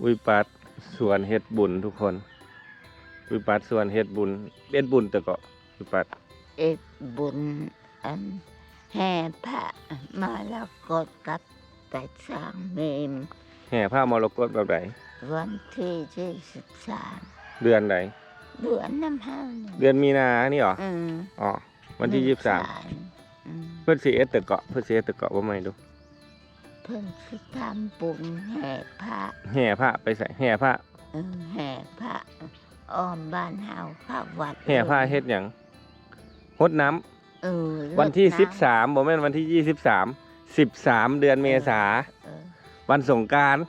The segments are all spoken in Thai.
วิปัสสวนเฮ็ดบุญทุกคนวิปัสสวนเฮ็ดบุญเฮ็ดบุญแต่ก็วิปัสเอ็ดบุญอันแห่พระมาแล้วกดกับไปสร้างเมนแห่ผ้ามรกตแบบไหนวันที่23เดือนไหนเดือนน้ำห้าเดือนมีนานี่หรออ๋อวันที่23เพื่อนสิเอสแต่เกาะเพื่อนสิเอสแต่เกาะว่าไม่ดูเพื่อนสิทำบุญแห่พระไปใส่แห่ผ้าแห่พระอ้อมบ้านเฮาเข้าวัดแห่ผ้าเฮ็ดหยังฮดน้ำวันที่13บ่แม่นวันที่13เดือนเมษาวันสงกรานต์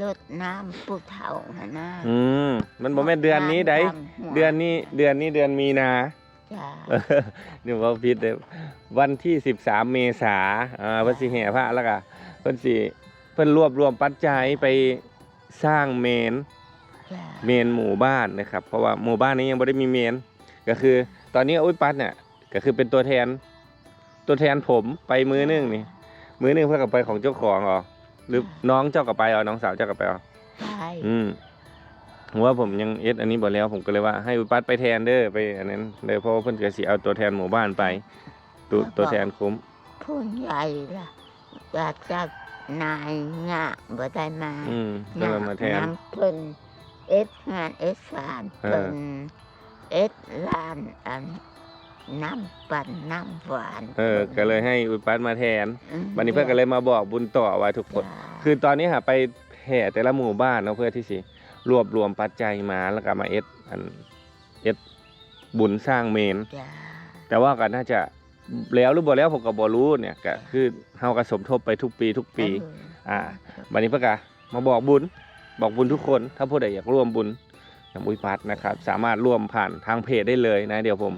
รดน้ำปุเฒ่าหั่นนะมันบ่แม่นเดือนนี้ได้เดือนนี้เดือนมีนาจ้านี่ว่าผิดเด้วันที่13เมษาเพิ่นสิแห่พระแล้วก็เพิ่นรวบรวมปัจจัยไปสร้างเมนหมู่บ้านนะครับเพราะว่าหมู่บ้านนี้ยังบ่ได้มีเมนก็คือตอนนี้อุ้ยปัดเนี่ยก็คือเป็นตัวแทนผมไปมือนึงนี่มือนึงเพื่อกับไปของเจ้าของหรอหรือน้องเจ้ากับไปน้องสาวเจ้ากับไปใช่ผมว่าผมยังเอสอันนี้บ่แล้วผมก็เลยว่าให้อุ้ยปัดไปแทนเด้อไปอันนั้นเลยเพราะว่าเพิ่นก็สิเอาตัวแทนหมู่บ้านไปตัวแทนคุ้มผู้ใหญ่ล่ะอยากจะนายงะบ่ได้มาก็เลยมาแทนเพิ่นเอสงานเอสฟานเพิ่นเอสลานอันน้ำปั่นน้ำหวานก็เลยให้อุปัสมาแทนวันนี้เพื่อนก็เลยมาบอกบุญต่อไว้ทุกคนคือตอนนี้ไปแห่แต่ละหมู่บ้านเนาะเพื่อที่สิรวบรวมปัจจัยมาแล้วก็มาเอสบุญสร้างเมนแต่ว่าก็น่าจะแล้วหรือบ่แล้วผมก็บ่รู้เนี่ยก็คือเฮาก็สมทบไปทุกปีวันนี้เพื่อนก็มาบอกบุญทุกคนถ้าผู้ใดอยากร่วมบุญกับอุปัสนะครับสามารถร่วมผ่านทางเพจได้เลยนะเดี๋ยวผม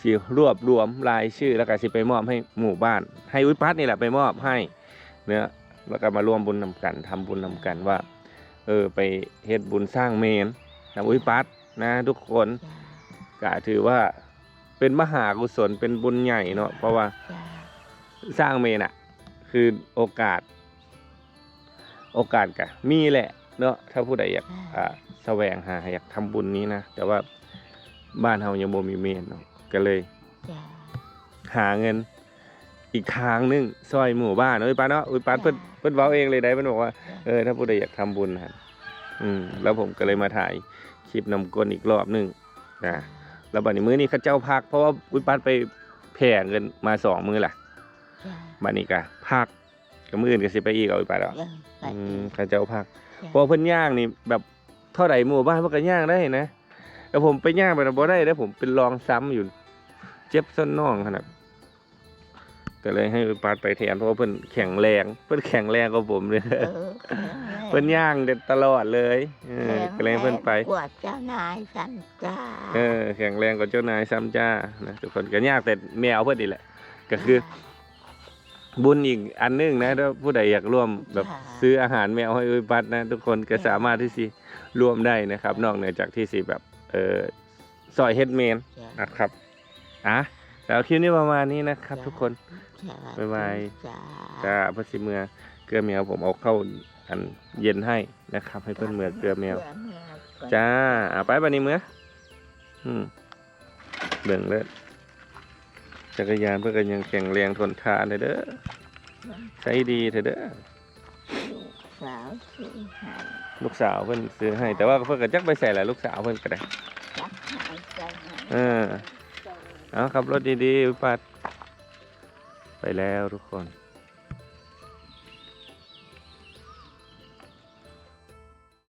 สิรวบรวมรายชื่อแล้วก็สิไปมอบให้หมู่บ้านให้วิปัสนี่แหละไปมอบให้เนื้อแล้วก็มาร่วมบุญนำกันทำบุญนำกันว่าไปเฮ็ดบุญสร้างเมนนะวิปัสนะทุกคนก็ถือว่าเป็นมหากุศลเป็นบุญใหญ่เนาะเพราะว่าสร้างเมนคือโอกาสก็มีแหละเนาะถ้าผู้ใดอยากแสวงหาอยากทำบุญนี้นะแต่ว่าบ้านเฮายังบ่มีเมนเนาะก็เลยหาเงินอีกทางนึงซอยหมู่บ้านอุยปัสเนาะอุยปัสเพิ่นเว้าเองเลยได้เพิ่นบอกว่าถ้าผู้ใดอยากทำบุญนะแล้วผมก็เลยมาถ่ายคลิปนำกลอีกรอบนึงนะแล้วบัดนี้มื้อนี้เขาเจ้าพักเพราะว่าอุยปัสไปแผ่เงินมา2มื้อล่ะบัดนี้ก็พักก็มื้ออื่นก็สิไปอีกเอาอุยปัสเนาะเขาเจ้าพักเพราะเพิ่นย่างนี่แบบเท่าใดหมู่บ้านเพิ่นก็ย่างได้นะแต่ผมไปย่างไปบ่ได้แล้วผมเป็นรองซ้ำอยู่เจ็บส้นน่องขนาดก็เลยให้ปาดไปแทนเพราะว่าเพิ่นแข็งแรงกว่าผมเลยเพิ่นย่างเด็ดตลอดเลยก็เลยเพิ่นไปกว่าเจ้านายซ้ำจ้าแข็งแรงกว่าเจ้านายซ้ำจ้านะทุกคนก็ยากแต่แมวเพิ่นนี่แหละก็คือบุญอีกอันนึงนะถ้าผู้ใดอยากร่วมแบบซื้ออาหารแมวให้อุยปัสนะทุกคนก็สามารถที่สิร่วมได้นะครับนอกเหนือจากที่สิแบบซอยเฮ็ดเมนนะครับแล้วคลิปนี้ประมาณนี้นะครับทุกคนบ๊ายบายจ้าพระสิเมือเกลือแมวผมเอาเข้าอันเย็นให้นะครับให้เพื่อนเมือเกลือแมวจ้าไปบันนี้เมื่อเบิ่งเลยจักรยานเพื่อนกันยังแข็งแรงทนทานเลยเด้อใช้ดีเถอะเด้อลูกสาวเพื่อนซื้อให้แต่ว่าเพื่อนก็จักไปใส่แหละลูกสาวเพื่อนก็ได้เอาขับรถดีๆปัดไปแล้วทุกคน